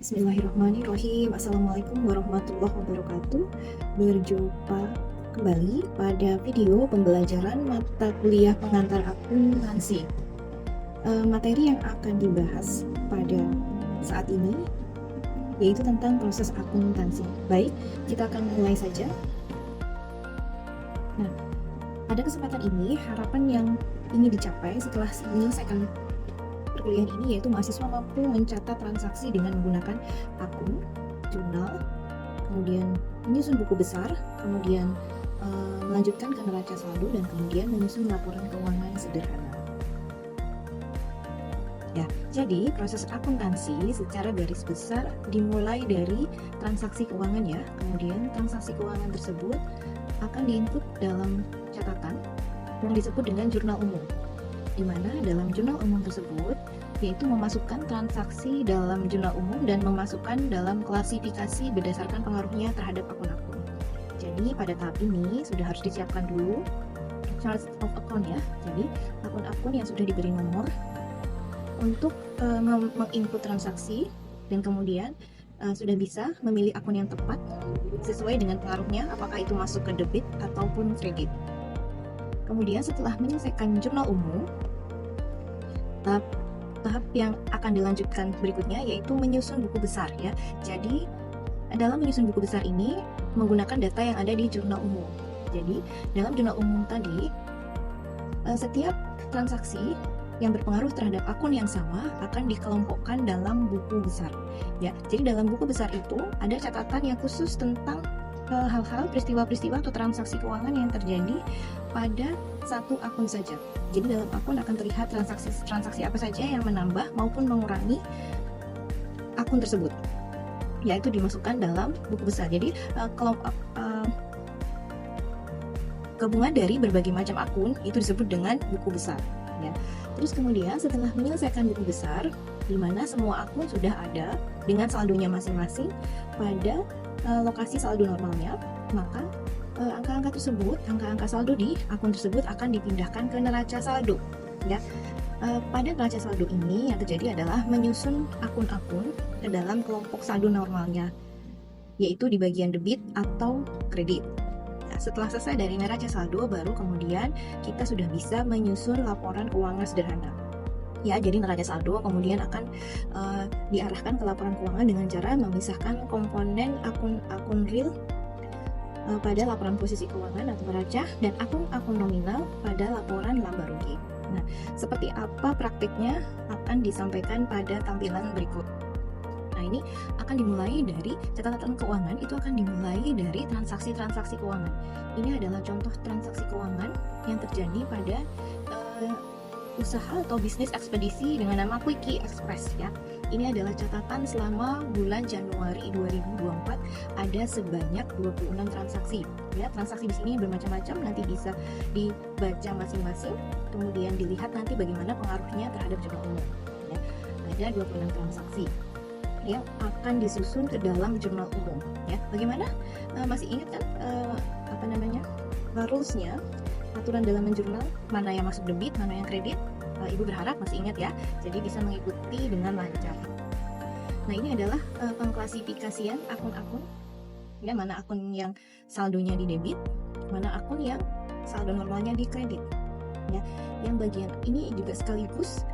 Bismillahirrahmanirrahim. Assalamualaikum warahmatullahi wabarakatuh. Berjumpa kembali pada video pembelajaran mata kuliah pengantar akuntansi. Materi yang akan dibahas pada saat ini yaitu tentang proses akuntansi. Baik, kita akan mulai saja. Nah, pada kesempatan ini harapan yang ingin dicapai setelah menyelesaikan perkuliahan ini yaitu mahasiswa mampu mencatat transaksi dengan menggunakan akun, jurnal, kemudian menyusun buku besar, kemudian melanjutkan ke neraca saldo, dan kemudian menyusun laporan keuangan sederhana. Ya, jadi proses akuntansi secara garis besar dimulai dari transaksi keuangan ya. Kemudian transaksi keuangan tersebut akan diinput dalam catatan yang disebut dengan jurnal umum, di mana dalam jurnal umum tersebut yaitu memasukkan transaksi dalam jurnal umum dan memasukkan dalam klasifikasi berdasarkan pengaruhnya terhadap akun-akun. Jadi pada tahap ini sudah harus disiapkan dulu chart of account ya. Jadi akun-akun yang sudah diberi nomor untuk menginput transaksi, dan kemudian sudah bisa memilih akun yang tepat sesuai dengan pengaruhnya, apakah itu masuk ke debit ataupun kredit. Kemudian setelah menyelesaikan jurnal umum, tahap yang akan dilanjutkan berikutnya yaitu menyusun buku besar ya. Jadi dalam menyusun buku besar ini menggunakan data yang ada di jurnal umum. Jadi dalam jurnal umum tadi setiap transaksi yang berpengaruh terhadap akun yang sama akan dikelompokkan dalam buku besar ya. Jadi dalam buku besar itu ada catatan yang khusus tentang hal-hal, peristiwa-peristiwa atau transaksi keuangan yang terjadi pada satu akun saja. Jadi dalam akun akan terlihat transaksi apa saja yang menambah maupun mengurangi akun tersebut, yaitu dimasukkan dalam buku besar. Jadi gabungan dari berbagai macam akun itu disebut dengan buku besar ya. Terus kemudian setelah menyelesaikan buku besar, di mana semua akun sudah ada dengan saldonya masing-masing pada lokasi saldo normalnya, maka angka-angka tersebut, angka-angka saldo di akun tersebut akan dipindahkan ke neraca saldo ya. Pada neraca saldo ini yang terjadi adalah menyusun akun-akun ke dalam kelompok saldo normalnya, yaitu di bagian debit atau kredit. Nah, setelah selesai dari neraca saldo, baru kemudian kita sudah bisa menyusun laporan keuangan sederhana ya. Jadi neraca saldo kemudian akan diarahkan ke laporan keuangan dengan cara memisahkan komponen akun-akun real pada laporan posisi keuangan atau neraca, dan akun-akun nominal pada laporan laba rugi. Nah, seperti apa praktiknya akan disampaikan pada tampilan berikut. Nah, ini akan dimulai dari catatan keuangan, itu akan dimulai dari transaksi-transaksi keuangan. Ini adalah contoh transaksi keuangan yang terjadi pada usaha atau bisnis ekspedisi dengan nama Quickie Express ya. Ini adalah catatan selama bulan Januari 2024, ada sebanyak 26 transaksi ya. Transaksi di sini bermacam-macam, nanti bisa dibaca masing-masing, kemudian dilihat nanti bagaimana pengaruhnya terhadap jurnal umum ya. Ada 26 transaksi yang akan disusun ke dalam jurnal umum ya. Bagaimana? Masih ingat kan rules-nya, aturan dalam menjurnal, mana yang masuk debit, mana yang kredit? Ibu berharap masih ingat ya, jadi bisa mengikuti dengan lancar. Nah, ini adalah pengklasifikasian akun-akun ya, mana akun yang saldonya di debit, mana akun yang saldo normalnya di kredit ya. Yang bagian ini juga sekaligus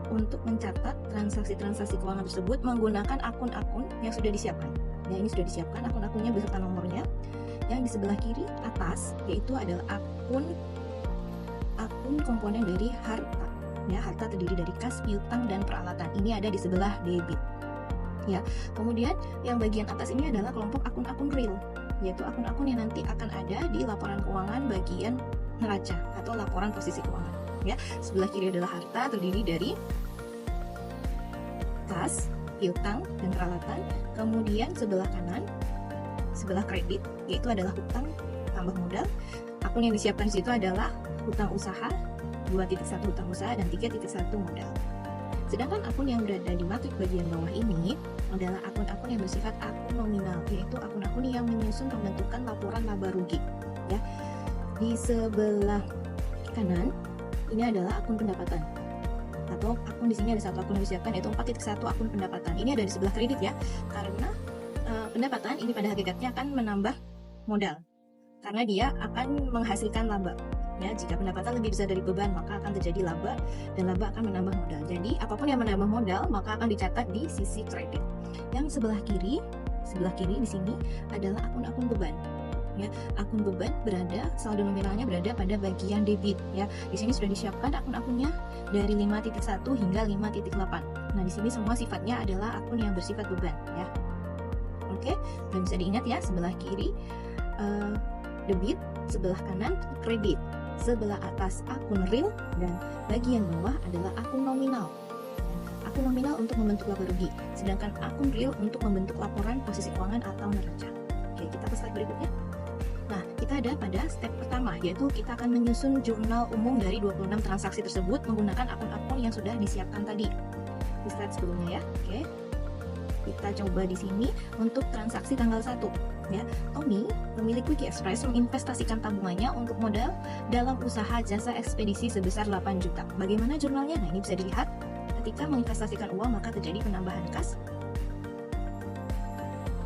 untuk mencatat transaksi-transaksi keuangan tersebut menggunakan akun-akun yang sudah disiapkan. Ya, ini sudah disiapkan akun-akunnya beserta nomornya. Yang di sebelah kiri atas yaitu adalah akun komponen dari harta. Ya, harta terdiri dari kas, piutang, dan peralatan. Ini ada di sebelah debit. Ya, kemudian yang bagian atas ini adalah kelompok akun-akun real, yaitu akun-akun yang nanti akan ada di laporan keuangan bagian neraca atau laporan posisi keuangan. Ya, sebelah kiri adalah harta terdiri dari kas, piutang, dan peralatan. Kemudian sebelah kanan, sebelah kredit, yaitu adalah hutang tambah modal. Akun yang disiapkan di situ adalah hutang usaha, 2.1 hutang usaha, dan 3.1 modal. Sedangkan akun yang berada di matrik bagian bawah ini adalah akun-akun yang bersifat akun nominal, yaitu akun-akun yang menyusun pembentukan laporan laba rugi. Ya, di sebelah kanan ini adalah akun pendapatan untuk akun di sini ada satu akun yang disiapkan yaitu 4.1 akun pendapatan. Ini ada di sebelah kredit ya, karena pendapatan ini pada hakikatnya akan menambah modal karena dia akan menghasilkan laba. Ya, jika pendapatan lebih besar dari beban maka akan terjadi laba dan laba akan menambah modal. Jadi apapun yang menambah modal maka akan dicatat di sisi kredit. Yang sebelah kiri di sini adalah akun-akun beban. Ya, akun beban berada, saldo nominalnya berada pada bagian debit ya. Di sini sudah disiapkan akun-akunnya dari 5.1 hingga 5.8. Nah, di sini semua sifatnya adalah akun yang bersifat beban ya. Oke, dan bisa diingat ya, sebelah kiri debit, sebelah kanan kredit, sebelah atas akun real, dan bagian bawah adalah akun nominal. Akun nominal untuk membentuk laba rugi, sedangkan akun real untuk membentuk laporan posisi keuangan atau neraca. Oke, kita ke slide berikutnya. Nah, kita ada pada step pertama, yaitu kita akan menyusun jurnal umum dari 26 transaksi tersebut menggunakan akun-akun yang sudah disiapkan tadi. Di slide sebelumnya ya. Oke. Kita coba di sini untuk transaksi tanggal 1 ya. Tommy, pemilik Quickie Express, menginvestasikan tabungannya untuk modal dalam usaha jasa ekspedisi sebesar 8 juta. Bagaimana jurnalnya? Nah, ini bisa dilihat. Ketika menginvestasikan uang maka terjadi penambahan kas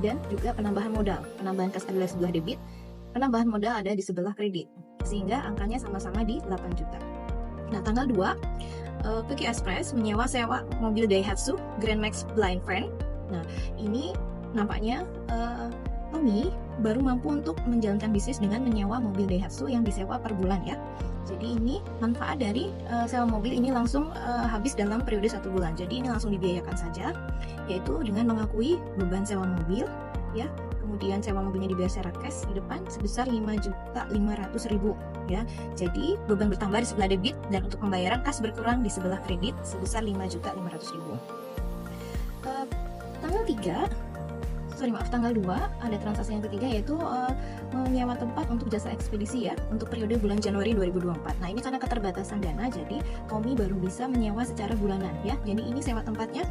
dan juga penambahan modal. Penambahan kas adalah sebelah debit, penambahan modal ada di sebelah kredit, sehingga angkanya sama-sama di 8 juta. Nah, tanggal 2 Quickie Express sewa mobil Daihatsu Grand Max Blind Fan. Nah, ini nampaknya Tommy baru mampu untuk menjalankan bisnis dengan menyewa mobil Daihatsu yang disewa per bulan ya. Jadi ini manfaat dari sewa mobil ini langsung habis dalam periode 1 bulan. Jadi ini langsung dibiayakan saja, yaitu dengan mengakui beban sewa mobil ya. Kemudian sewa mobilnya dibayar secara cash di depan sebesar 5.500.000 ya. Jadi beban bertambah di sebelah debit dan untuk pembayaran kas berkurang di sebelah kredit sebesar 5.500.000. Tanggal 2 ada transaksi yang ketiga, yaitu menyewa tempat untuk jasa ekspedisi ya, untuk periode bulan Januari 2024. Nah, ini karena keterbatasan dana, jadi Tommy baru bisa menyewa secara bulanan ya. Jadi ini sewa tempatnya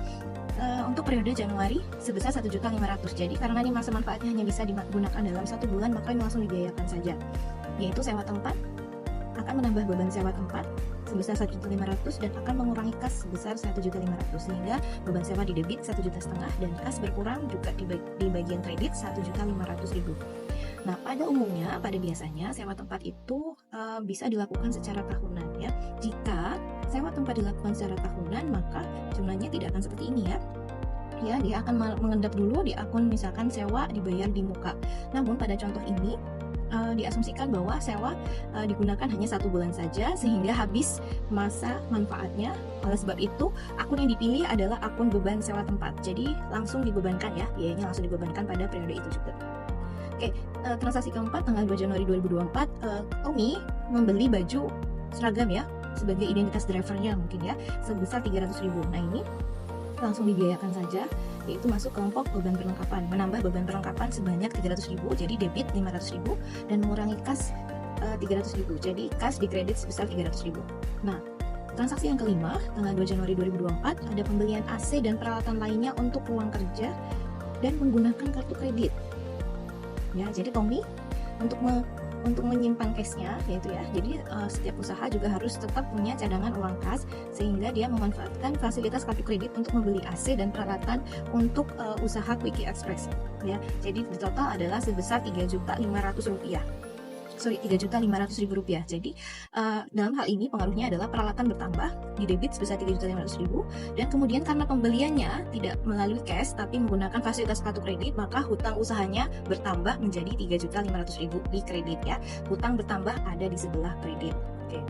untuk periode Januari sebesar 1.500.000. Jadi karena ini masa manfaatnya hanya bisa digunakan dalam 1 bulan, maka ini langsung dibiayakan saja. Yaitu sewa tempat akan menambah beban sewa tempat sebesar 1.500.000 dan akan mengurangi kas sebesar 1.500.000, sehingga beban sewa di debit 1,5 juta dan kas berkurang juga di bagian kredit 1.500.000. Nah, pada biasanya sewa tempat itu bisa dilakukan secara tahunan ya. Jika sewa tempat dilakukan secara tahunan, maka jumlahnya tidak akan seperti ini ya. Ya, dia akan mengendap dulu di akun misalkan sewa dibayar di muka. Namun pada contoh ini diasumsikan bahwa sewa digunakan hanya 1 bulan saja sehingga habis masa manfaatnya. Oleh sebab itu akun yang dipilih adalah akun beban sewa tempat, jadi langsung dibebankan ya, biayanya langsung dibebankan pada periode itu juga. Oke, transaksi keempat tanggal 2 Januari 2024, Tommy membeli baju seragam ya sebagai identitas drivernya mungkin ya sebesar 300.000. Nah, ini langsung dibiayakan saja, yaitu masuk kelompok beban perlengkapan, menambah beban perlengkapan sebanyak 300.000, jadi debit 500.000 dan mengurangi kas 300.000, jadi kas di kredit sebesar 300.000. Nah, transaksi yang kelima tanggal 2 Januari 2024 ada pembelian AC dan peralatan lainnya untuk ruang kerja dan menggunakan kartu kredit ya. Jadi Tommy untuk menyimpan cashnya yaitu ya, jadi setiap usaha juga harus tetap punya cadangan uang kas sehingga dia memanfaatkan fasilitas kartu kredit untuk membeli AC dan peralatan untuk usaha Quickie Express ya. Jadi di total adalah sebesar 3.500.000 rupiah. Jadi dalam hal ini pengaruhnya adalah peralatan bertambah di debit sebesar 3.500.000 dan kemudian karena pembeliannya tidak melalui cash tapi menggunakan fasilitas kartu kredit, maka hutang usahanya bertambah menjadi 3.500.000 di kredit ya. Hutang bertambah ada di sebelah kredit. Oke.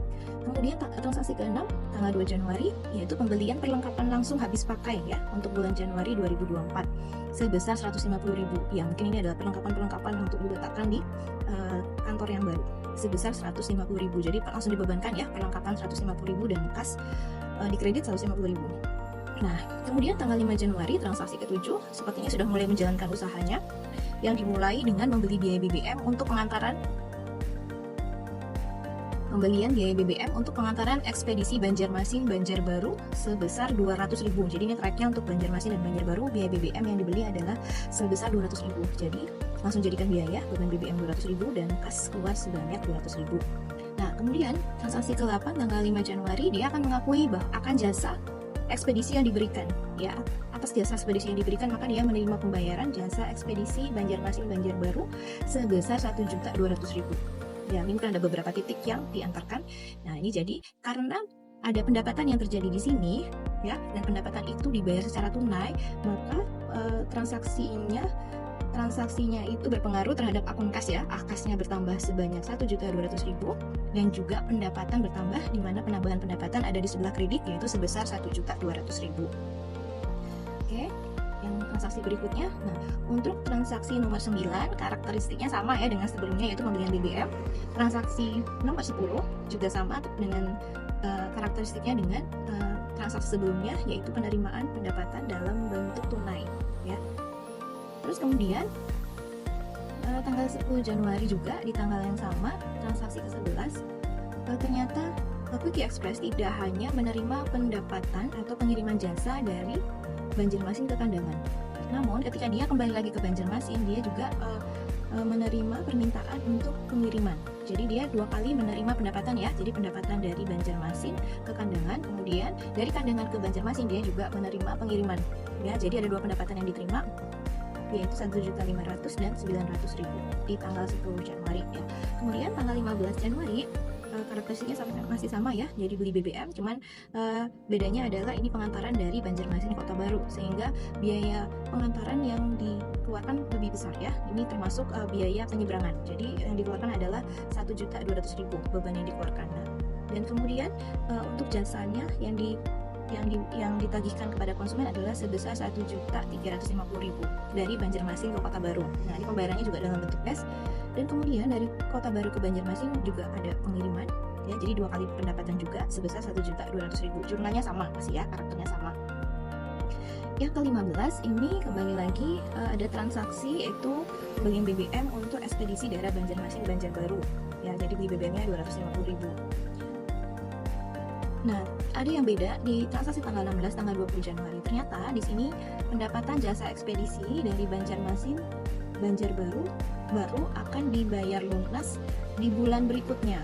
Kemudian transaksi ke-6 tanggal 2 Januari yaitu pembelian perlengkapan langsung habis pakai ya untuk bulan Januari 2024 sebesar 150.000. Ya, mungkin ini adalah perlengkapan untuk diletakkan di kantor yang baru sebesar 150.000. Jadi langsung dibebankan ya perlengkapan 150.000 dan kas di kredit 150.000. Nah, kemudian tanggal 5 Januari transaksi ke-7 sepertinya sudah mulai menjalankan usahanya yang dimulai dengan membeli biaya BBM untuk pembelian biaya BBM untuk pengantaran ekspedisi Banjarmasin Banjarbaru sebesar 200.000. Jadi ini tracknya untuk Banjarmasin dan Banjarbaru, biaya BBM yang dibeli adalah sebesar 200.000. Jadi langsung jadikan biaya beban BBM 200.000 dan kas keluar sebanyak 200.000. Nah, kemudian transaksi ke-8 tanggal 5 Januari dia akan mengakui bahwa akan jasa ekspedisi yang diberikan, ya. Atas jasa ekspedisi yang diberikan maka dia menerima pembayaran jasa ekspedisi Banjarmasin Banjarbaru sebesar 1.200.000. Ya, ini kan ada beberapa titik yang diantarkan. Nah, ini jadi karena ada pendapatan yang terjadi di sini, ya, dan pendapatan itu dibayar secara tunai, maka transaksinya itu berpengaruh terhadap akun kas, ya. Kasnya bertambah sebanyak 1.200.000 dan juga pendapatan bertambah, di mana penambahan pendapatan ada di sebelah kredit yaitu sebesar 1.200.000. Oke, yang transaksi berikutnya. Nah, untuk transaksi nomor 9 karakteristiknya sama ya dengan sebelumnya, yaitu pembelian BBM. Transaksi nomor 10 juga sama dengan karakteristiknya dengan transaksi sebelumnya, yaitu penerimaan pendapatan dalam bentuk tunai, ya. Terus kemudian tanggal 10 Januari juga di tanggal yang sama, transaksi ke-11, ternyata Quickie Express tidak hanya menerima pendapatan atau pengiriman jasa dari Banjarmasin ke Kandangan. Namun ketika dia kembali lagi ke Banjarmasin, dia juga menerima permintaan untuk pengiriman. Jadi dia 2 kali menerima pendapatan, ya. Jadi pendapatan dari Banjarmasin ke Kandangan, kemudian dari Kandangan ke Banjarmasin dia juga menerima pengiriman. Ya, jadi ada 2 pendapatan yang diterima, yaitu 1.500.000 dan 900.000 di tanggal 10 Januari, ya. Kemudian tanggal 15 Januari karakteristiknya masih sama, ya. Jadi beli BBM, cuman bedanya adalah ini pengantaran dari Banjarmasin ke Kota Baru, sehingga biaya pengantaran yang dikeluarkan lebih besar, ya. Ini termasuk biaya penyeberangan. Jadi yang dikeluarkan adalah 1.200.000 beban yang dikeluarkan. Nah, dan kemudian untuk jasanya yang ditagihkan kepada konsumen adalah sebesar 1.350.000 dari Banjarmasin ke Kota Baru. Nah, ini pembayarannya juga dalam bentuk cash. Dan kemudian dari Kota Baru ke Banjarmasin juga ada pengiriman, ya. Jadi 2 kali pendapatan juga sebesar 1.200.000. Jumlahnya sama, masih, ya, karakternya sama. Yang ke-15 ini kembali lagi ada transaksi, yaitu pembelian BBM untuk ekspedisi daerah Banjarmasin Banjarbaru. Ya, jadi beli BBM-nya 250.000. Nah, ada yang beda di transaksi tanggal 16 tanggal 20 Januari. Ternyata di sini pendapatan jasa ekspedisi dari Banjarmasin Banjarbaru baru akan dibayar lunas di bulan berikutnya.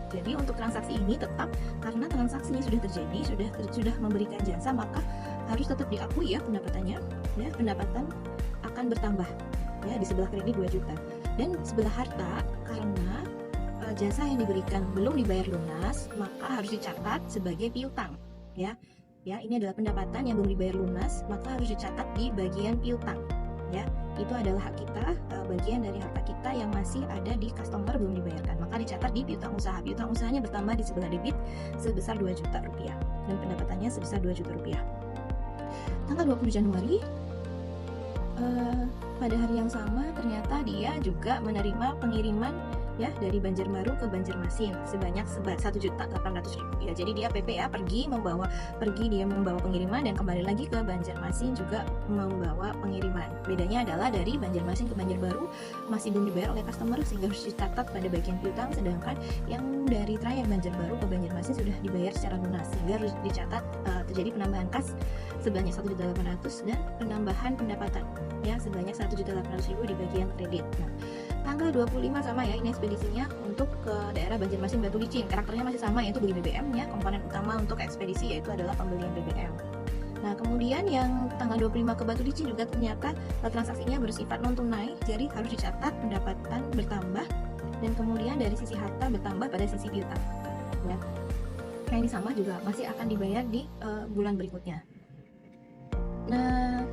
Jadi untuk transaksi ini tetap, karena transaksinya sudah terjadi, sudah memberikan jasa, maka harus tetap diakui, ya, pendapatannya, ya. Pendapatan akan bertambah, ya, di sebelah kredit 2 juta. Dan sebelah harta, karena jasa yang diberikan belum dibayar lunas, maka harus dicatat sebagai piutang, ya. Ya, ini adalah pendapatan yang belum dibayar lunas, maka harus dicatat di bagian piutang, ya. Itu adalah hak kita, bagian dari harta kita yang masih ada di customer belum dibayarkan, maka dicatat di piutang usaha. Piutang usahanya bertambah di sebelah debit sebesar 2 juta rupiah dan pendapatannya sebesar 2 juta rupiah. Tanggal 20 Januari pada hari yang sama ternyata dia juga menerima pengiriman, ya, dari Banjarbaru ke Banjarmasin sebanyak 1.800.000. Ya, jadi dia PP, ya, pergi dia membawa pengiriman dan kembali lagi ke Banjarmasin juga membawa pengiriman. Bedanya adalah dari Banjarmasin ke Banjarbaru masih belum dibayar oleh customer sehingga harus dicatat pada bagian piutang, sedangkan yang dari trayek Banjarbaru ke Banjarmasin sudah dibayar secara lunas sehingga harus dicatat terjadi penambahan kas sebanyak 1.800.000 dan penambahan pendapatan, ya, sebanyak 1.800.000 di bagian kredit. Nah, tanggal 25 sama, ya, ini ekspedisinya untuk ke daerah Banjarmasin Batu Licin. Karakternya masih sama, yaitu beli BBM, ya. Komponen utama untuk ekspedisi yaitu adalah pembelian BBM. Nah, kemudian yang tanggal 25 ke Batu Licin juga ternyata transaksinya bersifat non tunai, jadi harus dicatat pendapatan bertambah dan kemudian dari sisi harta bertambah pada sisi piutang, ya. Nah, ini sama juga masih akan dibayar di bulan berikutnya. Nah,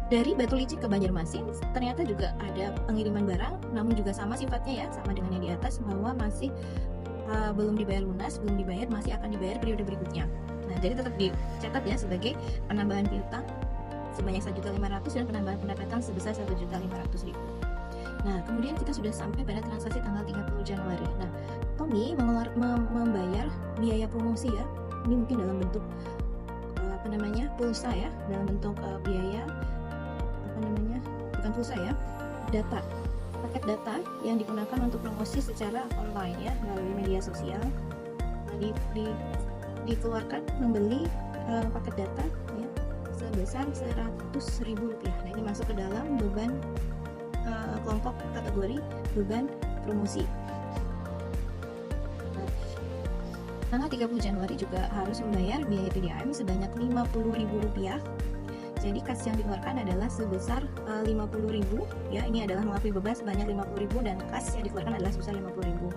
dari Batu Licin ke Banjarmasin ternyata juga ada pengiriman barang, namun juga sama sifatnya, ya, sama dengan yang di atas, bahwa masih belum dibayar lunas, belum dibayar, masih akan dibayar periode berikutnya. Nah, jadi tetap dicatat, ya, sebagai penambahan piutang sebanyak 1.500.000 dan penambahan pendapatan sebesar 1.500.000. Nah, kemudian kita sudah sampai pada transaksi tanggal 30 Januari. Nah, Tommy membayar biaya promosi, ya. Ini mungkin dalam bentuk pulsa, ya, dalam bentuk biaya bukan pulsa, ya, data, paket data yang digunakan untuk promosi secara online, ya, melalui media sosial. Nah, dikeluarkan membeli paket data, ya, sebesar 100.000 rupiah. Nah, ini masuk ke dalam beban kelompok kategori beban promosi. Nah, tanggal 30 Januari juga harus membayar biaya PDAM sebanyak Rp50.000. Jadi kas yang dikeluarkan adalah sebesar 50.000 ya. Ini adalah mengakui beban sebanyak 50.000 dan kas yang dikeluarkan adalah sebesar 50.000.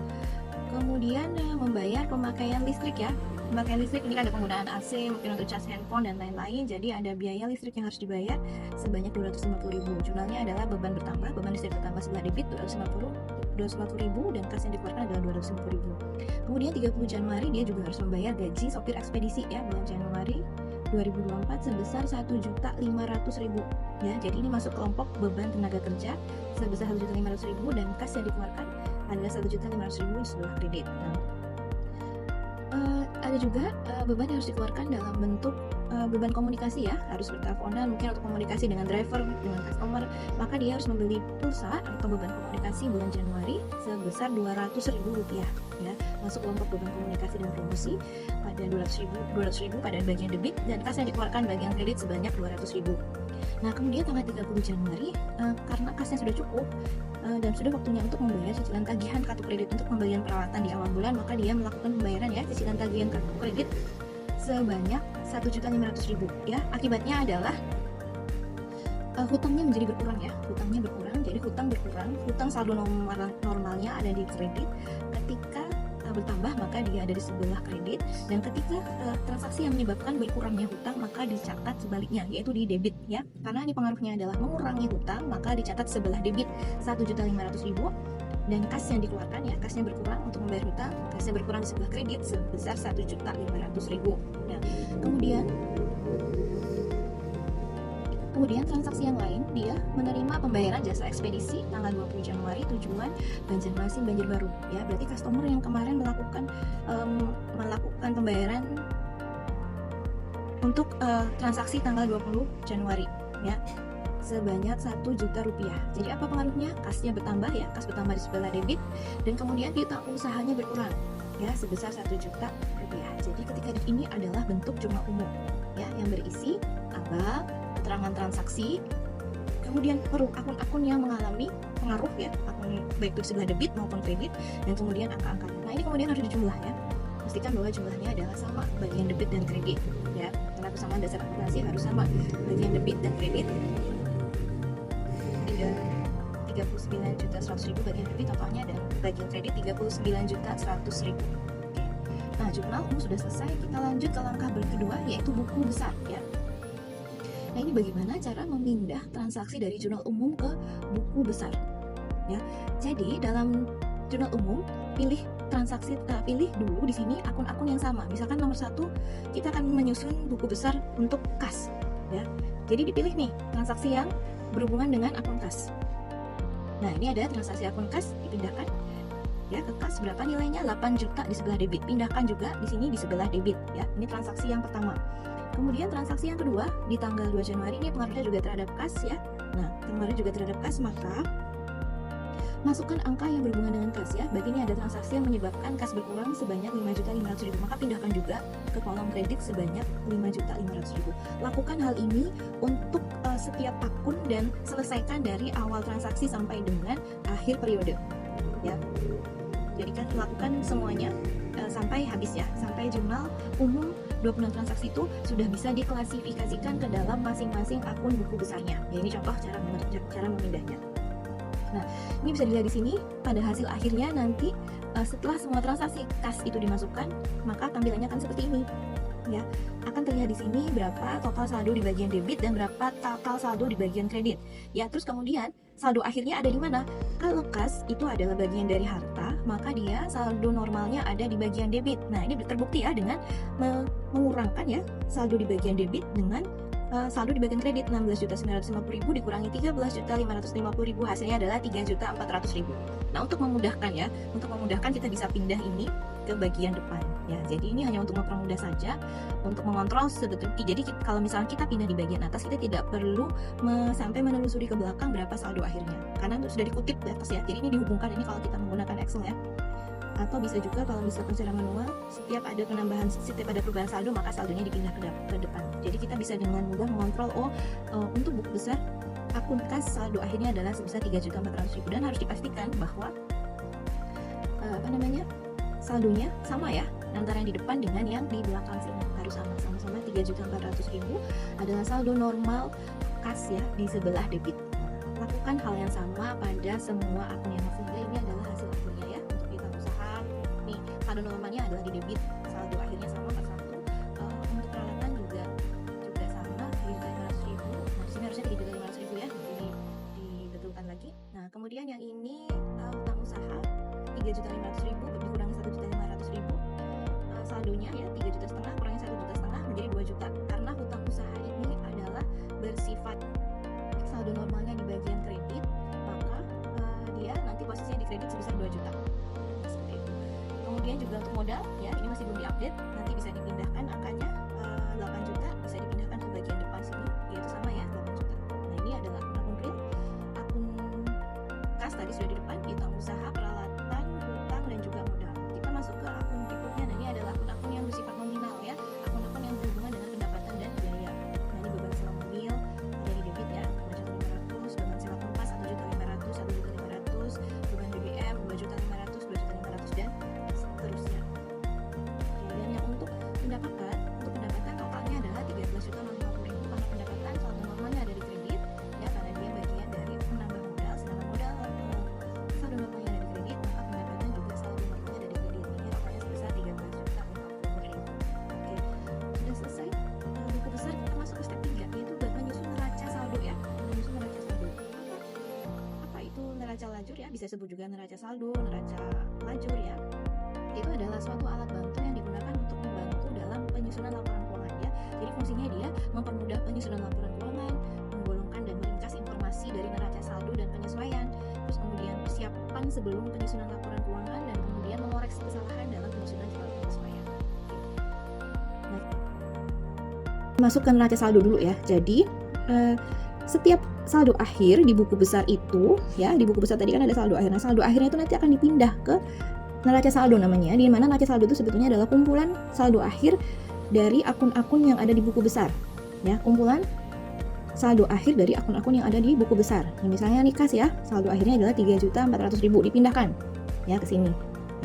Kemudian membayar pemakaian listrik ya. Pemakaian listrik ini ada penggunaan AC, mungkin untuk cas handphone dan lain-lain. Jadi ada biaya listrik yang harus dibayar sebanyak 250.000. Jurnalnya adalah beban bertambah, beban listrik bertambah sebelah debit 250.000 dan kas yang dikeluarkan adalah 250.000. Kemudian 30 Januari dia juga harus membayar gaji sopir ekspedisi ya, bulan Januari 2024 sebesar 1.500.000 ya. Jadi ini masuk kelompok beban tenaga kerja sebesar 1.500.000 dan kas yang dikeluarkan adalah 1.500.000 sebelah kredit. Nah, ada juga beban yang harus dikeluarkan dalam bentuk beban komunikasi ya, harus berteleponan mungkin untuk komunikasi dengan driver, dengan customer, maka dia harus membeli pulsa atau beban komunikasi bulan Januari sebesar Rp200.000 ya, masuk kelompok beban komunikasi dan promosi pada 200.000 pada bagian debit dan kas yang dikeluarkan bagian kredit sebanyak 200.000. Nah, kemudian tanggal 30 Januari karena kasnya sudah cukup dan sudah waktunya untuk membayar cicilan tagihan kartu kredit untuk pembelian peralatan di awal bulan, maka dia melakukan pembayaran ya cicilan tagihan kartu kredit sebanyak 1.500.000 ya. Akibatnya adalah hutangnya menjadi berkurang ya, hutangnya berkurang. Jadi hutang berkurang, hutang saldo normalnya ada di kredit. Ketika bertambah maka dia ada di sebelah kredit, dan ketika transaksi yang menyebabkan berkurangnya hutang maka dicatat sebaliknya, yaitu di debit ya. Karena ini pengaruhnya adalah mengurangi hutang, maka dicatat sebelah debit 1.500.000 dan kas yang dikeluarkan ya, kasnya berkurang untuk membayar hutang, kasnya berkurang di sebelah kredit sebesar 1.500.000. Nah, kemudian transaksi yang lain, dia menerima pembayaran jasa ekspedisi tanggal 20 Januari tujuan Banjarmasin Banjarbaru ya. Berarti customer yang kemarin melakukan pembayaran untuk transaksi tanggal 20 Januari ya, sebanyak Rp1.000.000. Jadi apa pengaruhnya? Kasnya bertambah ya, kas bertambah di sebelah debit, dan kemudian piutang usahanya berkurang ya sebesar Rp1.000.000. Jadi ketika ini adalah bentuk jurnal umum ya, yang berisi tanggal, keterangan transaksi, kemudian akun-akun yang mengalami pengaruh ya, akun baik itu sebelah debit maupun kredit, dan kemudian angka-angka. Nah, ini kemudian harus dijumlah ya, pastikan bahwa jumlahnya adalah sama bagian debit dan kredit ya, karena kesamaan dasar akumulasi harus sama bagian debit dan kredit. 39.100.000 bagian debit, totalnya, dan bagian kredit 39.100.000. Nah, jurnal umum sudah selesai. Kita lanjut ke langkah kedua, yaitu buku besar ya. Nah, ini bagaimana cara memindah transaksi dari jurnal umum ke buku besar ya. Jadi dalam jurnal umum, pilih dulu di sini akun-akun yang sama. Misalkan nomor 1 kita akan menyusun buku besar untuk kas ya. Jadi dipilih nih transaksi yang berhubungan dengan akun kas. Nah, ini ada transaksi akun kas, dipindahkan ya ke kas. Berapa nilainya? 8 juta di sebelah debit. Pindahkan juga di sini di sebelah debit ya. Ini transaksi yang pertama. Kemudian transaksi yang kedua di tanggal 2 Januari, ini pengaruhnya juga terhadap kas ya. Nah, pengaruhnya juga terhadap kas, maka masukkan angka yang berhubungan dengan kas ya. Bagi ini ada transaksi yang menyebabkan kas berkurang sebanyak 5.500.000, maka pindahkan juga ke kolom kredit sebanyak 5.500.000. Lakukan hal ini untuk setiap akun dan selesaikan dari awal transaksi sampai dengan akhir periode ya. Jadi kan lakukan semuanya sampai habis ya, sampai jurnal umum 26 transaksi itu sudah bisa diklasifikasikan ke dalam masing-masing akun buku besarnya. Ya, ini contoh cara memindahnya. Nah, ini bisa dilihat di sini pada hasil akhirnya nanti setelah semua transaksi kas itu dimasukkan, maka tampilannya akan seperti ini. Ya, akan terlihat di sini berapa total saldo di bagian debit dan berapa total saldo di bagian kredit. Ya, terus kemudian saldo akhirnya ada di mana? Kalau kas itu adalah bagian dari harta, maka dia saldo normalnya ada di bagian debit. Nah, ini terbukti ya dengan mengurangkan ya saldo di bagian debit dengan saldo di bagian kredit. 16.950.000 dikurangi 13.550.000, hasilnya adalah 3.400.000. Nah, untuk memudahkan kita bisa pindah ini ke bagian depan ya. Jadi ini hanya untuk mempermudah saja, untuk mengontrol sebetulnya. Jadi kalau misalnya kita pindah di bagian atas, kita tidak perlu sampai menelusuri ke belakang berapa saldo akhirnya, karena sudah dikutip di atas ya. Jadi ini dihubungkan, ini kalau kita menggunakan Excel ya. Atau bisa juga kalau misalkan secara manual, setiap ada perubahan saldo, maka saldonya dipindah ke depan. Jadi kita bisa dengan mudah mengontrol, untuk buku besar akun kas saldo akhirnya adalah sebesar 3.400.000, dan harus dipastikan bahwa saldonya sama ya, antara yang di depan dengan yang di belakang sini harus sama-sama 3.400.000 adalah saldo normal kas ya di sebelah debit. Lakukan hal yang sama pada semua akun yang sehingga ini adalah hasil akhirnya ya untuk kita usaha. Nih, saldo normalnya adalah di debit, saldo akhirnya sama 41. Untuk peralatan juga sama 3.500.000. Nah, di sini harusnya 3.500.000 ya. Jadi dibetulkan lagi. Nah, kemudian yang ini utang usaha 3.500.000 dikurangi 1.500.000. Saldonya ya 3,5 juta kurangi 1,5 juta menjadi 2 juta karena hutang usaha ini adalah bersifat saldo normalnya di bagian kredit, maka dia nanti posisinya di kredit sebesar 2 juta seperti itu. Kemudian juga untuk modal ya ini masih belum diupdate, nanti bisa dipindahkan angkanya 8 juta bisa dipindahkan ke bagian depan sini yaitu sama ya 8 juta. Nah ini adalah akun real, akun kas tadi sudah di depan, utang usaha, peralatan, hutang dan juga modal. Kita masuk ke akun berikutnya. Nah ini adalah akun-akun yang bersifat nominal ya, akun-akun yang berhubungan dengan pendapatan dan biaya. Nah ini beban sewa mobil dari debit ya 2.500.000, beban sewa kompas 1.500.000, 1.500.000, beban BBM 2.500.000, 2.500.000 dan seterusnya. Dan yang untuk pendapatan totalnya adalah 13.050.000 karena pendapatan saldo normalnya ada di kredit ya karena dia bagian dari menambah modal, sedangkan modal saldo normalnya ada di kredit maka pendapatan juga saldo normalnya ada di kredit. Ini totalnya sebesar 13.050.000. Oke, sudah selesai buku besar. Kita masuk ke step 3 yaitu menyusun neraca saldo ya. Menyusun neraca saldo. Apa itu neraca lajur ya? Bisa disebut juga neraca saldo, neraca lajur ya. Itu adalah suatu alat bantu yang digunakan untuk membantu dalam penyusunan laporan keuangan ya. Jadi fungsinya dia mempermudah penyusunan laporan keuangan, menggolongkan dan meringkas informasi dari neraca saldo dan penyesuaian, terus kemudian persiapan sebelum penyusunan laporan keuangan dan kemudian mengoreksi kesalahan dalam penyusunan jadwal penyesuaian. Nah, masuk ke neraca saldo dulu ya. Jadi setiap saldo akhir di buku besar itu ya, di buku besar tadi kan ada saldo akhir. Nah, saldo akhirnya itu nanti akan dipindah ke neraca saldo namanya, di mana neraca saldo itu sebetulnya adalah kumpulan saldo akhir dari akun-akun yang ada di buku besar ya, kumpulan saldo akhir dari akun-akun yang ada di buku besar. Nah, misalnya nih kas ya, saldo akhirnya adalah 3.400.000 dipindahkan ya ke sini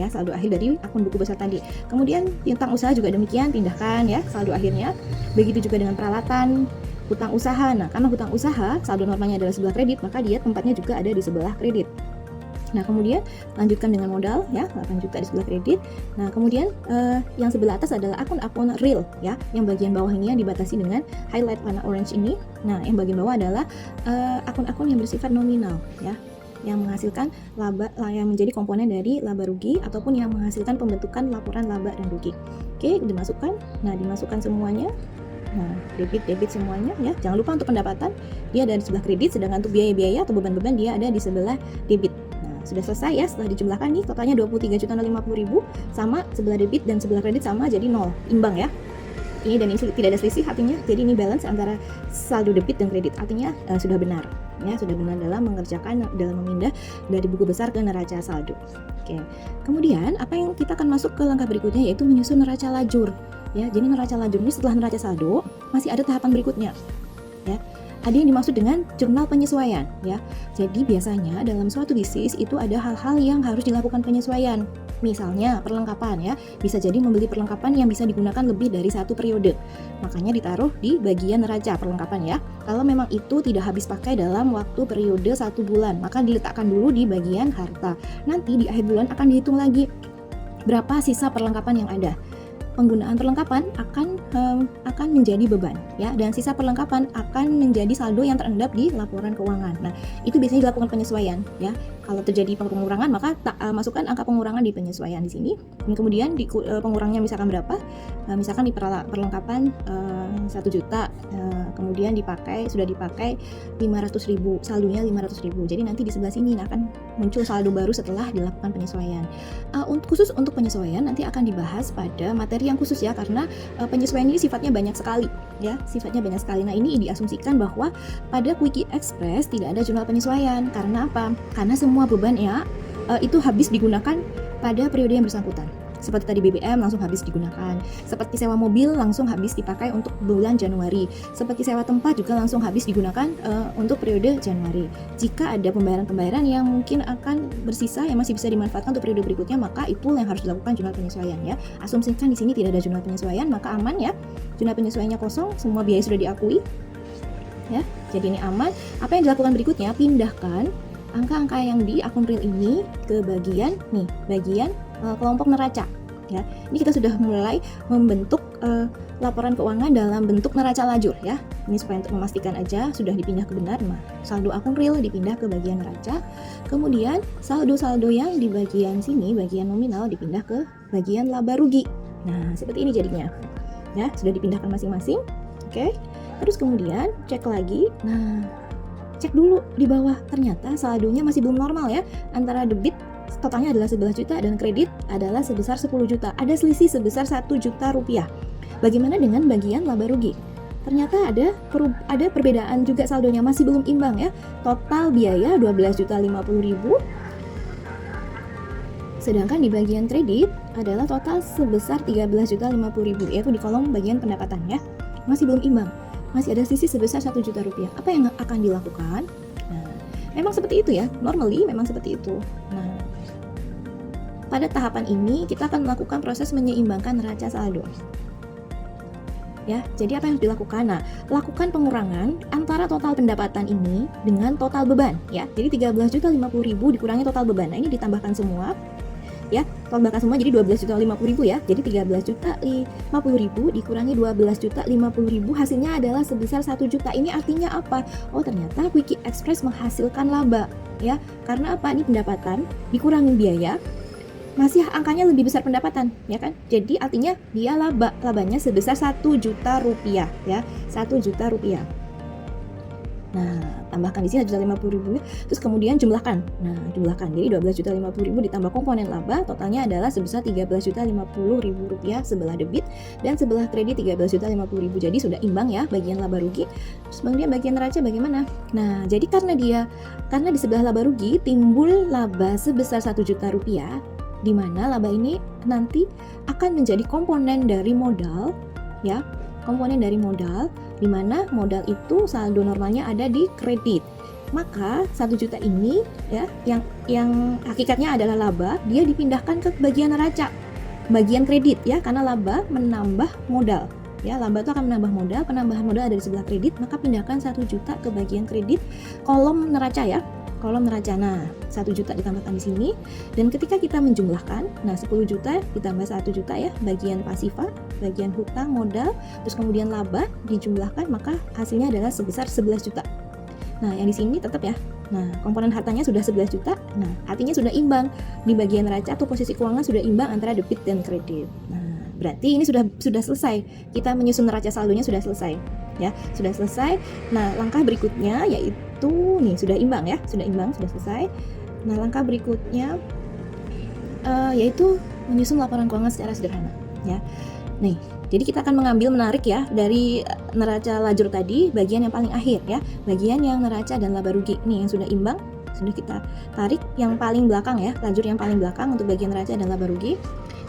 ya, saldo akhir dari akun buku besar tadi. Kemudian utang usaha juga demikian, pindahkan ya saldo akhirnya. Begitu juga dengan peralatan, hutang usaha. Nah, karena hutang usaha saldo normalnya adalah sebelah kredit, maka dia tempatnya juga ada di sebelah kredit. Nah, kemudian lanjutkan dengan modal ya, 8 juta di sebelah kredit. Nah, kemudian yang sebelah atas adalah akun-akun real ya, yang bagian bawah ini yang dibatasi dengan highlight warna orange ini. Nah, yang bagian bawah adalah akun-akun yang bersifat nominal ya, yang menghasilkan laba, yang menjadi komponen dari laba rugi ataupun yang menghasilkan pembentukan laporan laba dan rugi. Oke, dimasukkan. Nah, dimasukkan semuanya. Nah, debit semuanya ya. Jangan lupa untuk pendapatan dia ada di sebelah kredit, sedangkan untuk biaya-biaya atau beban-beban dia ada di sebelah debit. Sudah selesai ya, setelah dijumlahkan nih totalnya 23.050.000 sama sebelah debit dan sebelah kredit sama jadi 0, imbang ya. Ini dan ini tidak ada selisih artinya jadi ini balance antara saldo debit dan kredit, artinya sudah benar ya, sudah benar dalam mengerjakan, dalam memindah dari buku besar ke neraca saldo. Oke. Kemudian apa yang kita akan masuk ke langkah berikutnya yaitu menyusun neraca lajur ya. Jadi neraca lajur ini setelah neraca saldo masih ada tahapan berikutnya ya. Ada yang dimaksud dengan jurnal penyesuaian ya. Jadi biasanya dalam suatu bisnis itu ada hal-hal yang harus dilakukan penyesuaian. Misalnya perlengkapan ya, bisa jadi membeli perlengkapan yang bisa digunakan lebih dari satu periode. Makanya ditaruh di bagian neraca perlengkapan ya. Kalau memang itu tidak habis pakai dalam waktu periode 1 bulan, maka diletakkan dulu di bagian harta. Nanti di akhir bulan akan dihitung lagi berapa sisa perlengkapan yang ada. Penggunaan perlengkapan akan menjadi beban ya, dan sisa perlengkapan akan menjadi saldo yang terendap di laporan keuangan. Nah, itu biasanya dilakukan penyesuaian ya. Kalau terjadi pengurangan maka masukkan angka pengurangan di penyesuaian di sini. Dan kemudian pengurangnya misalkan berapa? Misalkan di perlengkapan 1 juta, kemudian sudah dipakai 500.000, saldonya 500.000. Jadi nanti di sebelah sini akan muncul saldo baru setelah dilakukan penyesuaian. Khusus untuk penyesuaian nanti akan dibahas pada materi yang khusus ya, karena penyesuaian ini sifatnya banyak sekali ya, sifatnya banyak sekali. Nah, ini diasumsikan bahwa pada Quickie Express tidak ada jurnal penyesuaian. Karena apa? Karena semua beban ya itu habis digunakan pada periode yang bersangkutan. Seperti tadi BBM langsung habis digunakan. Seperti sewa mobil langsung habis dipakai untuk bulan Januari. Seperti sewa tempat juga langsung habis digunakan untuk periode Januari. Jika ada pembayaran-pembayaran yang mungkin akan bersisa yang masih bisa dimanfaatkan untuk periode berikutnya, maka itu yang harus dilakukan jurnal penyesuaian ya. Asumsikan di sini tidak ada jurnal penyesuaian, maka aman ya. Jurnal penyesuaiannya kosong, semua biaya sudah diakui. Ya, jadi ini aman. Apa yang dilakukan berikutnya? Pindahkan angka-angka yang di akun real ini ke bagian kelompok neraca. Ya, ini kita sudah mulai membentuk laporan keuangan dalam bentuk neraca lajur ya. Ini supaya untuk memastikan aja sudah dipindah ke benar. Nah, saldo akun real dipindah ke bagian neraca. Kemudian saldo-saldo yang di bagian sini, bagian nominal dipindah ke bagian laba rugi. Nah, seperti ini jadinya. Ya, sudah dipindahkan masing-masing. Oke. Terus kemudian cek lagi. Nah, cek dulu di bawah. Ternyata saldonya masih belum normal ya. Antara debit totalnya adalah 11 juta dan kredit adalah sebesar 10 juta. Ada selisih sebesar 1 juta rupiah. Bagaimana dengan bagian laba rugi? Ternyata ada perbedaan juga, saldonya masih belum imbang ya. Total biaya 12.050.000. Sedangkan di bagian kredit adalah total sebesar 13.050.000, yaitu di kolom bagian pendapatan ya. Masih belum imbang. Masih ada sisi sebesar 1 juta rupiah. Apa yang akan dilakukan? Nah, memang seperti itu ya. Normally memang seperti itu. Nah, pada tahapan ini kita akan melakukan proses menyeimbangkan neraca saldo. Ya, jadi apa yang harus dilakukan? Nah, lakukan pengurangan antara total pendapatan ini dengan total beban ya. Jadi 13.050.000 dikurangi total beban. Nah, ini ditambahkan semua. Ya, tambahkan semua jadi 12.050.000 ya. Jadi 13.050.000 dikurangi 12.050.000 hasilnya adalah sebesar 1 juta. Ini artinya apa? Oh, ternyata Quickie Express menghasilkan laba ya. Karena apa? Ini pendapatan dikurangi biaya, masih angkanya lebih besar pendapatan ya kan. Jadi artinya dia labanya sebesar 1 juta rupiah ya. 1 juta rupiah. Nah, tambahkan di sini 1.050.000, terus kemudian jumlahkan. Nah, jumlahkan. Jadi 12.050.000 ditambah komponen laba, totalnya adalah sebesar 13.050.000 rupiah sebelah debit dan sebelah kredit 13.050.000. Jadi sudah imbang ya bagian laba rugi. Terus kemudian bagian neraca bagaimana? Nah, jadi karena di sebelah laba rugi timbul laba sebesar 1 juta rupiah, di mana laba ini nanti akan menjadi komponen dari modal ya. Komponen dari modal, di mana modal itu saldo normalnya ada di kredit. Maka 1 juta ini ya, yang hakikatnya adalah laba, dia dipindahkan ke bagian neraca, bagian kredit ya, karena laba menambah modal. Ya, laba itu akan menambah modal, penambahan modal ada di sebelah kredit, maka pindahkan 1 juta ke bagian kredit, kolom neraca ya. Kolom neraca. Nah, 1 juta ditambahkan di sini, dan ketika kita menjumlahkan, nah 10 juta ditambah 1 juta ya, bagian pasifa, bagian hutang modal, terus kemudian laba dijumlahkan, maka hasilnya adalah sebesar 11 juta. Nah, yang di sini tetap ya. Nah, komponen hartanya sudah 11 juta. Nah, artinya sudah imbang di bagian neraca atau posisi keuangan sudah imbang antara debit dan kredit. Nah, berarti ini sudah selesai. Kita menyusun neraca saldonya sudah selesai. Ya, sudah selesai. Nah, langkah berikutnya yaitu nih sudah imbang ya, sudah selesai. Nah, langkah berikutnya yaitu menyusun laporan keuangan secara sederhana ya. Nih, jadi kita akan menarik ya dari neraca lajur tadi bagian yang paling akhir ya, bagian yang neraca dan laba rugi. Nih yang sudah imbang, sudah kita tarik yang paling belakang ya, lajur yang paling belakang untuk bagian neraca dan laba rugi.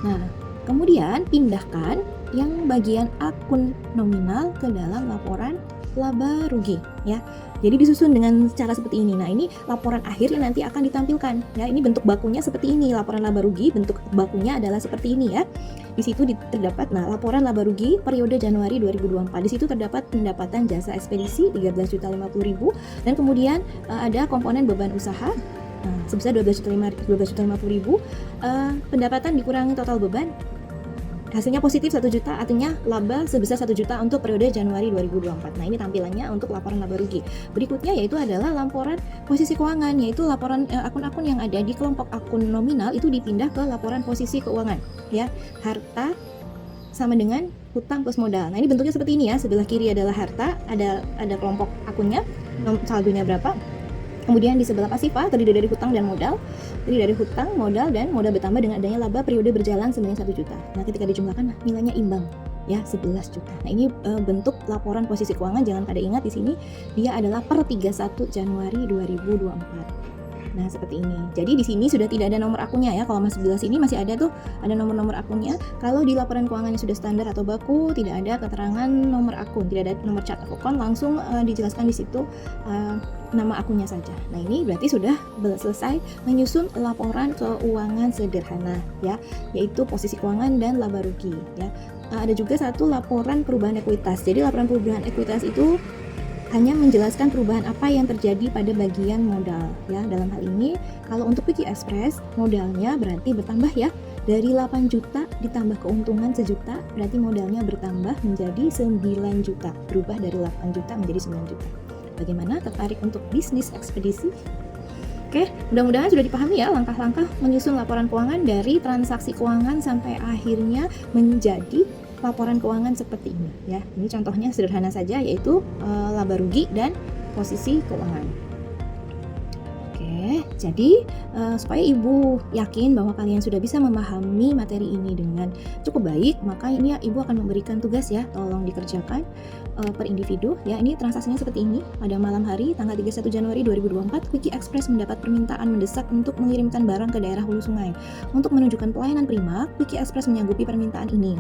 Nah, kemudian pindahkan yang bagian akun nominal ke dalam laporan laba rugi ya. Jadi disusun dengan cara seperti ini. Nah, ini laporan akhir yang nanti akan ditampilkan ya. Ini bentuk bakunya seperti ini, laporan laba rugi bentuk bakunya adalah seperti ini ya. Di situ terdapat laporan laba rugi periode Januari 2024. Di situ terdapat pendapatan jasa ekspedisi 13.050.000 dan kemudian ada komponen beban usaha sebesar 12.050.000. Pendapatan dikurangi total beban, hasilnya positif 1 juta, artinya laba sebesar 1 juta untuk periode Januari 2024. Nah, ini tampilannya untuk laporan laba rugi. Berikutnya yaitu adalah laporan posisi keuangan, yaitu laporan akun-akun yang ada di kelompok akun nominal itu dipindah ke laporan posisi keuangan ya. Harta sama dengan hutang plus modal. Nah, ini bentuknya seperti ini ya. Sebelah kiri adalah harta, ada kelompok akunnya, saldonya berapa. Kemudian di sebelah pasifa terdiri dari hutang dan modal, terdiri dari hutang, modal, dan modal bertambah dengan adanya laba periode berjalan sebanyak 1 juta. Nah, ketika dijumlahkan nilainya imbang ya, 11 juta. Nah, ini bentuk laporan posisi keuangan. Jangan pada ingat di sini dia adalah per 31 Januari 2024. Nah, seperti ini. Jadi di sini sudah tidak ada nomor akunnya ya. Kalau Mas sebelah sini masih ada tuh, ada nomor-nomor akunnya. Kalau di laporan keuangan yang sudah standar atau baku, tidak ada keterangan nomor akun, tidak ada nomor chart akun, langsung dijelaskan di situ nama akunnya saja. Nah, ini berarti sudah selesai menyusun laporan keuangan sederhana ya, yaitu posisi keuangan dan laba rugi ya. Ada juga satu laporan perubahan ekuitas. Jadi laporan perubahan ekuitas itu hanya menjelaskan perubahan apa yang terjadi pada bagian modal ya. Dalam hal ini kalau untuk Quickie Express modalnya berarti bertambah ya, dari 8 juta ditambah keuntungan 1 juta, berarti modalnya bertambah menjadi 9 juta, berubah dari 8 juta menjadi 9 juta. Bagaimana, tertarik untuk bisnis ekspedisi? Oke, mudah-mudahan sudah dipahami ya langkah-langkah menyusun laporan keuangan dari transaksi keuangan sampai akhirnya menjadi laporan keuangan seperti ini ya. Ini contohnya sederhana saja, yaitu laba rugi dan posisi keuangan. Oke, jadi supaya Ibu yakin bahwa kalian sudah bisa memahami materi ini dengan cukup baik, maka ini Ibu akan memberikan tugas ya, tolong dikerjakan per individu ya. Ini transaksinya seperti ini. Pada malam hari tanggal 31 Januari 2024, Quickie Express mendapat permintaan mendesak untuk mengirimkan barang ke daerah hulu sungai. Untuk menunjukkan pelayanan prima, Quickie Express menyanggupi permintaan ini.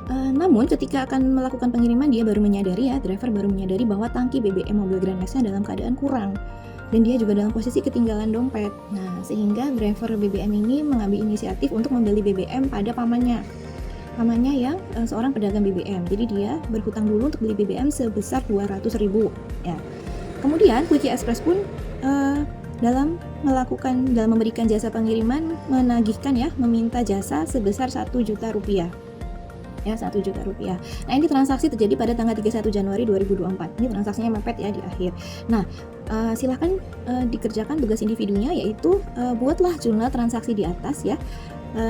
Namun ketika akan melakukan pengiriman, dia baru menyadari ya, driver baru menyadari bahwa tangki BBM mobil Grand Max-nya dalam keadaan kurang. Dan dia juga dalam posisi ketinggalan dompet. Nah, sehingga driver BBM ini mengambil inisiatif untuk membeli BBM pada pamannya. Pamannya yang seorang pedagang BBM. Jadi dia berhutang dulu untuk beli BBM sebesar 200.000 ya. Kemudian Quickie Express pun dalam memberikan jasa pengiriman menagihkan ya, meminta jasa sebesar 1 juta rupiah. Ya, 1 juta rupiah. Nah, ini transaksi terjadi pada tanggal 31 Januari 2024. Ini transaksinya mepet ya di akhir. Nah, silahkan dikerjakan tugas individunya, yaitu buatlah jurnal transaksi di atas ya,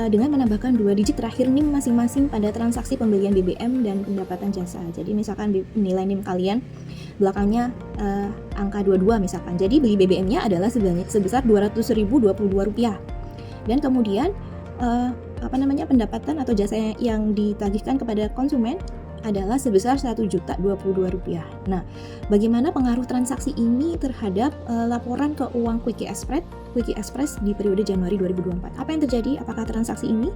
dengan menambahkan 2 digit terakhir NIM masing-masing pada transaksi pembelian BBM dan pendapatan jasa. Jadi misalkan nilai NIM kalian belakangnya angka 22 misalkan. Jadi beli BBM-nya adalah sebesar 200.022 rupiah. Dan kemudian pendapatan atau jasa yang ditagihkan kepada konsumen adalah sebesar 1.022 rupiah. Nah, bagaimana pengaruh transaksi ini terhadap laporan keuangan Quickie Express di periode Januari 2024? Apa yang terjadi? Apakah transaksi ini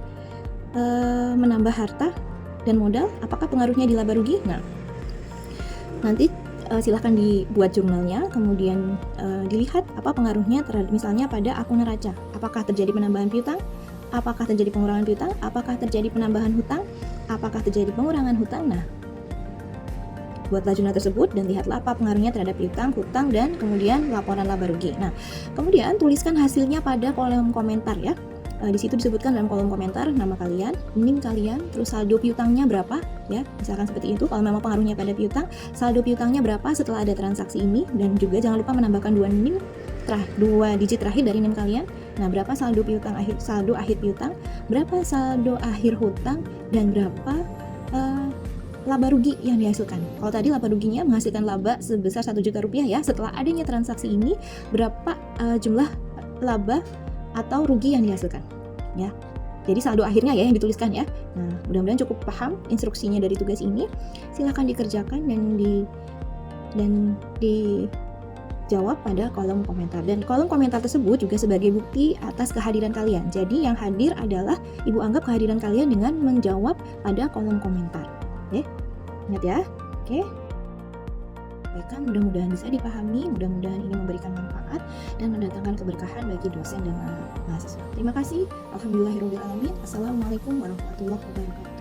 menambah harta dan modal? Apakah pengaruhnya di laba rugi? Nah, nanti silahkan dibuat jurnalnya, kemudian dilihat apa pengaruhnya terhadap misalnya pada akun neraca. Apakah terjadi penambahan piutang? Apakah terjadi pengurangan piutang? Apakah terjadi penambahan hutang? Apakah terjadi pengurangan hutang? Nah, buatlah jurnal tersebut dan lihatlah apa pengaruhnya terhadap piutang, hutang, dan kemudian laporan laba rugi. Nah, kemudian tuliskan hasilnya pada kolom komentar ya. Di situ disebutkan dalam kolom komentar nama kalian, NIM kalian, terus saldo piutangnya berapa ya, misalkan seperti itu. Kalau memang pengaruhnya pada piutang, saldo piutangnya berapa setelah ada transaksi ini, dan juga jangan lupa menambahkan 2 NIM 2 digit terakhir dari NIM kalian. Nah, berapa saldo akhir piutang, berapa saldo akhir hutang, dan berapa laba rugi yang dihasilkan. Kalau tadi laba ruginya menghasilkan laba sebesar 1 juta rupiah ya, setelah adanya transaksi ini berapa jumlah laba atau rugi yang dihasilkan ya. Jadi saldo akhirnya ya yang dituliskan ya. Nah, mudah-mudahan cukup paham instruksinya dari tugas ini. Silahkan dikerjakan dan dijawab pada kolom komentar. Dan kolom komentar tersebut juga sebagai bukti atas kehadiran kalian. Jadi yang hadir adalah Ibu anggap kehadiran kalian dengan menjawab pada kolom komentar. Oke? Ingat ya. Oke. Mudah-mudahan bisa dipahami, mudah-mudahan ini memberikan manfaat dan mendatangkan keberkahan bagi dosen dan mahasiswa. Terima kasih. Alhamdulillahirobbilalamin. Assalamualaikum warahmatullahi wabarakatuh.